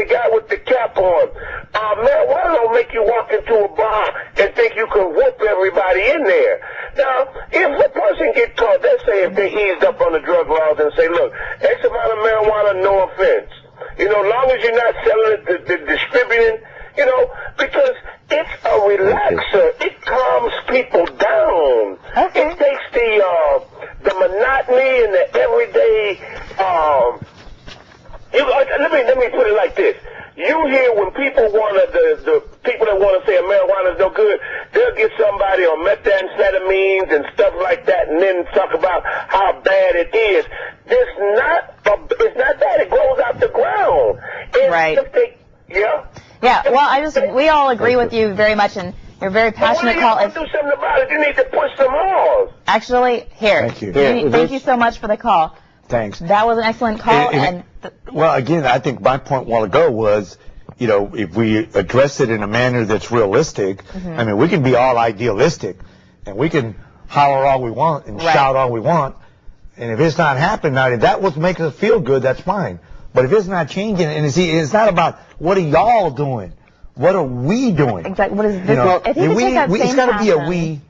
guy with the cap on. Marijuana don't make you walk into a bar and think you can whoop everybody in there. Now, if a person get caught, let's say if they eased up on the drug laws and say, look, X amount of marijuana, no offense. You know, as long as you're not selling it, the distributing, you know, because it's a relaxer. It calms people down. Okay. It takes the monotony and the everyday, let me put it like this. You hear when people the people that want to say marijuana is no good, they'll get somebody on methamphetamines and stuff like that, and then talk about how bad it is. It's not bad. It grows out the ground. Right. Yeah. Well, we all agree with you very much, and you're very passionate. Do something about it. You need to push some laws. Actually, here. Thank you. Thank you so much for the call. Thanks. That was an excellent call. Well, again, I think my point a while ago was, you know, if we address it in a manner that's realistic, I mean, we can be all idealistic, and we can holler all we want and shout all we want, and if it's not happening, now, if that was making us feel good, that's fine. But if it's not changing, and it's not about what are y'all doing, what are we doing? Exactly. What is this? You know, it's got to be a we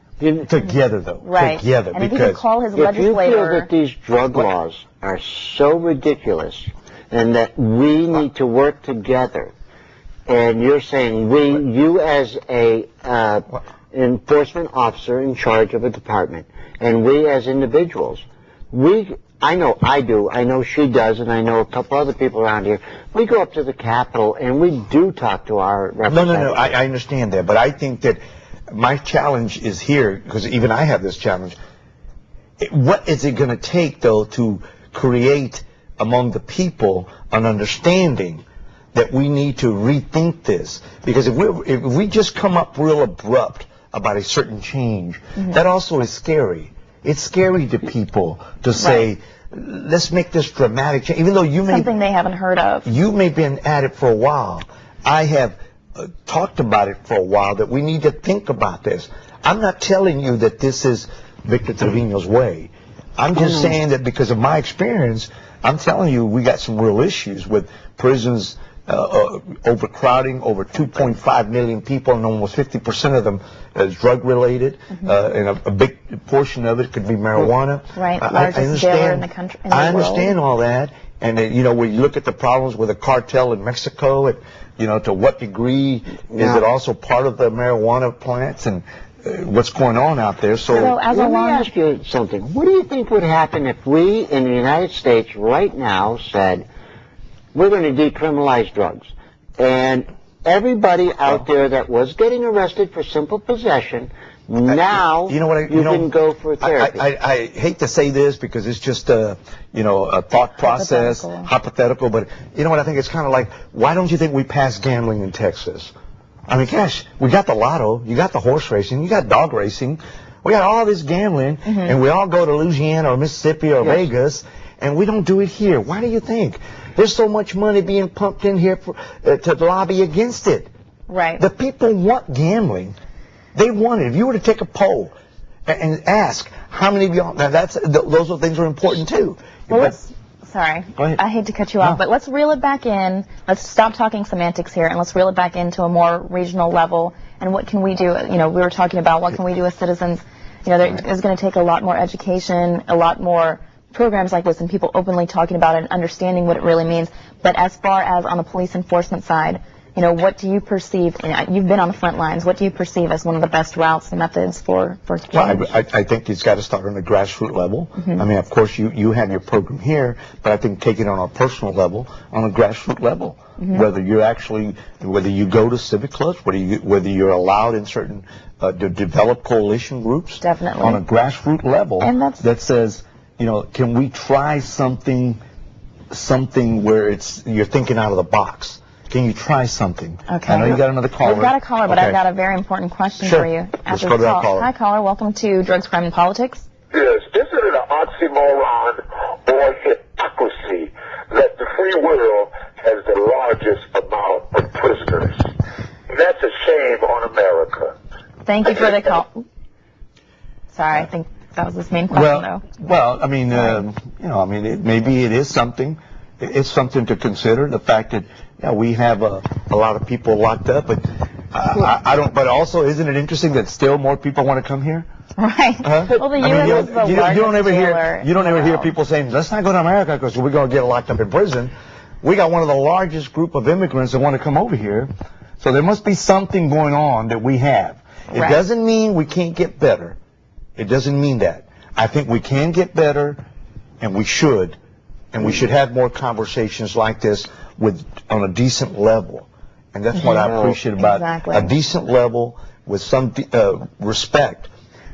together, though. Right. Together. And if because he could call his if you legislator. feel that these drug laws are so ridiculous and that we need to work together, and you're saying you as a enforcement officer in charge of a department, and we as individuals, I know I do, I know she does, and I know a couple other people around here, we go up to the Capitol and we do talk to our representatives. No, I understand that, but I think that my challenge is here, because even I have this challenge. What is it going to take, though, to create among the people an understanding that we need to rethink this? Because if we just come up real abrupt about a certain change, that also is scary. It's scary to people to say, let's make this dramatic change, even though you may... Something they haven't heard of. You may have been at it for a while. I have talked about it for a while, that we need to think about this. I'm not telling you that this is Victor Trevino's way. I'm just saying that because of my experience, I'm telling you we got some real issues with prisons overcrowding, over 2.5 million people, and almost 50% of them is drug-related, and a big portion of it could be marijuana. Right, largest dealer in the country. I understand all that, and you know, when you look at the problems with the cartel in Mexico, you know, to what degree is it also part of the marijuana plants and what's going on out there? So let me ask you something. What do you think would happen if we in the United States right now said, we're going to decriminalize drugs, and everybody out there that was getting arrested for simple possession, now you can go for therapy? I hate to say this because it's just a thought process, hypothetical, but you know what I think? It's kind of like, why don't you think we pass gambling in Texas? I mean, gosh, we got the lotto, you got the horse racing, you got dog racing, we got all this gambling, and we all go to Louisiana or Mississippi or Vegas, and we don't do it here. Why do you think? There's so much money being pumped in here to lobby against it. Right. The people want gambling. They want it. If you were to take a poll and ask how many of y'all, now those are things that are important too. Well, sorry, I hate to cut you off, but let's reel it back in. Let's stop talking semantics here, and let's reel it back into a more regional level. And what can we do? You know, we were talking about what can we do as citizens. You know, it's going to take a lot more education, a lot more programs like this, and people openly talking about it and understanding what it really means. But as far as on the police enforcement side, you know, what do you perceive, and you've been on the front lines, what do you perceive as one of the best routes and methods for change? Well, I think it's got to start on the grassroots level. I mean, of course, you have your program here, but I think take it on a personal level, on a grassroots level. Whether you go to civic clubs, whether you're allowed in certain, to develop coalition groups. Definitely. On a grassroots level, and that says, you know, can we try something where you're thinking out of the box? Can you try something? Okay. I know you got another caller. We've got a caller, but I've got a very important question for you. Let's go to that caller. Hi, caller. Welcome to Drugs, Crime, and Politics. Yes, isn't it an oxymoron or hypocrisy that the free world has the largest amount of prisoners? That's a shame on America. Thank you for the call. Sorry, I think that was his main question, though. Well, I mean, maybe it is something. it's something to consider. The fact that we have a lot of people locked up, but I don't. But also, isn't it interesting that still more people want to come here? Right. Well, the U.S. is the largest jailer. You don't ever hear people saying, "Let's not go to America because we're going to get locked up in prison." We got one of the largest group of immigrants that want to come over here, so there must be something going on that we have. It doesn't mean we can't get better. It doesn't mean that. I think we can get better, and we should have more conversations like this on a decent level, and that's what I appreciate about a decent level with some respect.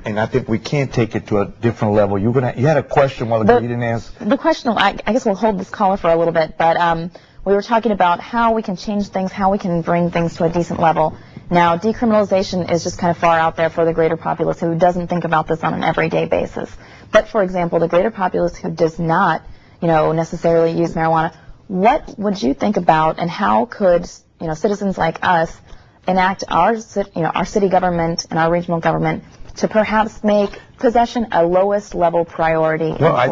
And I think we can take it to a different level. You had a question while ago you didn't answer. The question, I guess we'll hold this caller for a little bit, but we were talking about how we can change things, how we can bring things to a decent level. Now, decriminalization is just kind of far out there for the greater populace who doesn't think about this on an everyday basis. But, for example, the greater populace who does not, necessarily use marijuana, what would you think about, and how could, citizens like us enact our city government and our regional government to perhaps make possession a lowest level priority? Well, I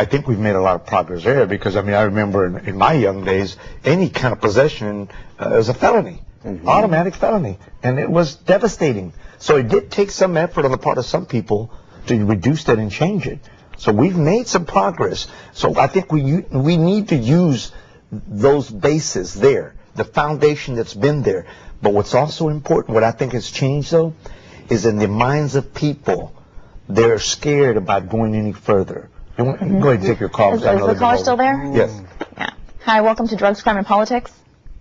think we've made a lot of progress there, because I remember in my young days, any kind of possession was a felony, automatic felony, and it was devastating. So it did take some effort on the part of some people to reduce that and change it. So we've made some progress. So I think we need to use those bases there, the foundation that's been there. But what's also important, what I think has changed though, is in the minds of people, they're scared about going any further. Go ahead and take your call. Is the caller still there? Yes. Yeah. Hi, welcome to Drugs, Crime, and Politics.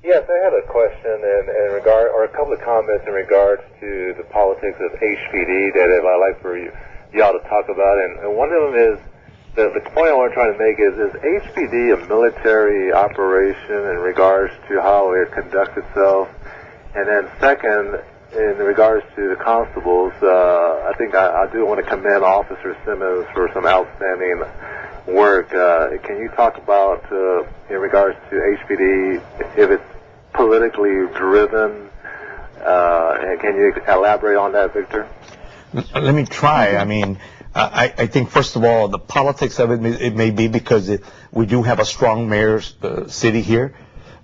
Yes, I had a question in regard, or a couple of comments in regards to the politics of HPD that I'd like for y'all to talk about. And one of them is, the point I want to try to make is HPD a military operation in regards to how it conducts itself? And then second, in regards to the constables, I think I do want to commend Officer Simmons for some outstanding work. Can you talk about, in regards to HPD, if it's politically driven, and can you elaborate on that, Victor? Let me try. I think, first of all, the politics of it may be because we do have a strong mayor's city here,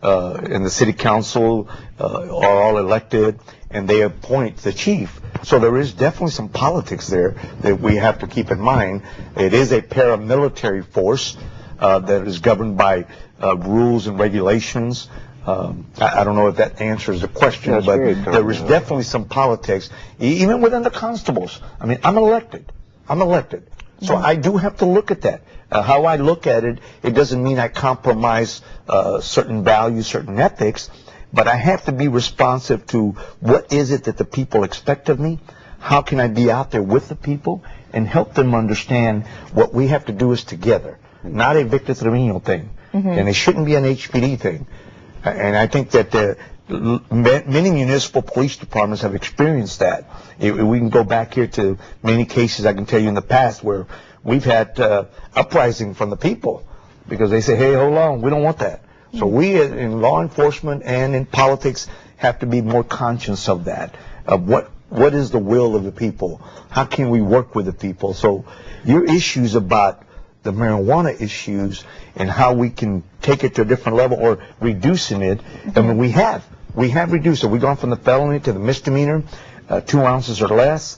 and the city council are all elected, and they appoint the chief. So there is definitely some politics there that we have to keep in mind. It is a paramilitary force that is governed by rules and regulations. I don't know if that answers the question, but there is definitely some politics, even within the constables. I'm elected. So I do have to look at that. How I look at it, it doesn't mean I compromise certain values, certain ethics, but I have to be responsive to what is it that the people expect of me. How can I be out there with the people and help them understand what we have to do is together, not a Victor Trevino thing. And it shouldn't be an HPD thing. And I think that many municipal police departments have experienced that. We can go back here to many cases I can tell you in the past where we've had uprising from the people because they say, hey, hold on, we don't want that. So we in law enforcement and in politics have to be more conscious of that, of what is the will of the people? How can we work with the people? So your issues about the marijuana issues and how we can take it to a different level or reducing it, we have reduced it. We've gone from the felony to the misdemeanor, 2 ounces or less.